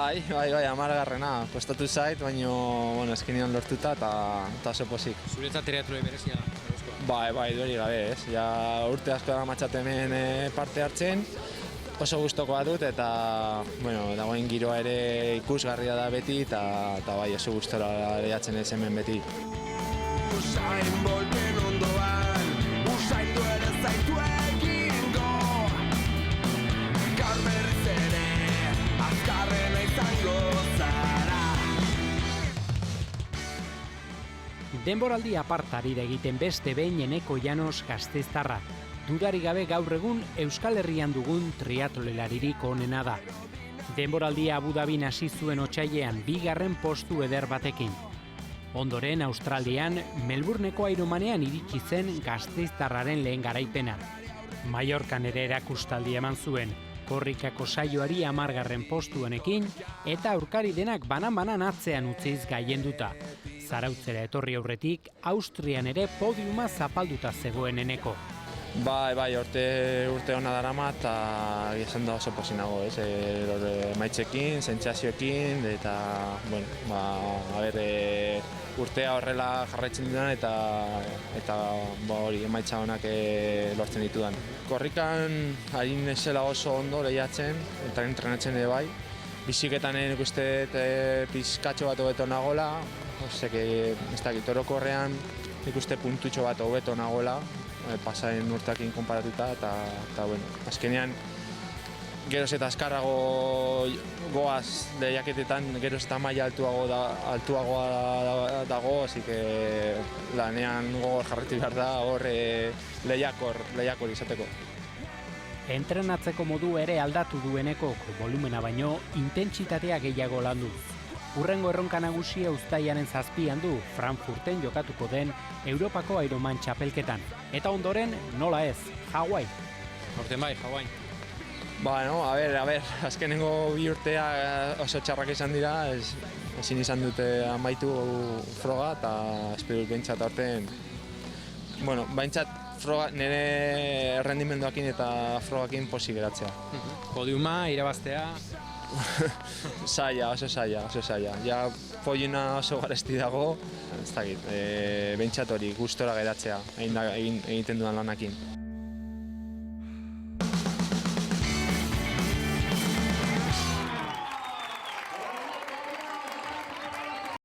Bai, amargarrena, kostatu zait, baina, bueno, eskenean lortuta eta oso pozik. Zuretzat triatloi berezia da? Bai, dueri gabe, ez. Ja, urte asko da matxat hemen parte hartzen, oso gustokoa dut eta, bueno, dagoen giroa ere ikusgarria da beti eta bai, oso gustora lehiatzen ez hemen beti. Usain Bolten ondoan, usain du ere zaitu egingo. Gaur berriz ere, azkarrena izango zara. Denboraldi apartari da egiten beste behin Eneko Llanos gasteiztarra. Dudari gabe gaur egun Euskal Herrian dugun triatlolaririk onena da. Denboraldia Abu Dhabin hasi zuen otsailean 2. postu eder batekin. Ondoren Australian, Melbourneko Ironmanean iritsi zen gasteiztarraren lehen garaipena. Mallorcan ere erakustaldi eman zuen, korrikako saioari 10. postuanekin eta aurkari denak banan-banan atzean utziz gailenduta. Zarautzera etorri aurretik, Austrian ere podiuma zapalduta zegoen Eneko. Bai, urte hona darama eta esan da oso pozik nago, ez? Maitzekin, sentsazioekin eta, bueno, urtea horrela jarraitzen dudan eta hori emaitza honak lortzen ditudan. Korrikan hain esela oso ondo lehiatzen eta entrenatzen ere bai. Biziketan nik uste pizkatxo bat hobeto nagola, ez dakit orokorrean nik uste puntutxo bat hobeto nagola, pasaren urteakin konparatuta eta bueno, azkenean geroz eta azkarrago goaz lehiaketetan, geroz eta maila altuagoa dago, así que lanean gogor jarretu behar da, hor lehiakor izateko. Entrenatzeko modu ere aldatu dueneko volumena baino intentsitatea gehiago landu. Hurrengo erronka nagusia uztailaren 7an du Frankfurten jokatuko den Europako Ironman txapelketan. Eta ondoren, nola ez, Hawaii. Horten bai, Hawaii. Bueno, a ver, azkenengo 2 urtea oso txarrak izan dira, ezin izan dute amaitu froga eta espero behintzat aurten, bueno, behintzat froga nire errendimenduakin eta frogakin pozik geratzea. Podiuma, irabaztea... oso saia. Ja, poiuna oso garesti dago, ez dakit, behintzat hori gustora geratzea egiten dudan lanakin.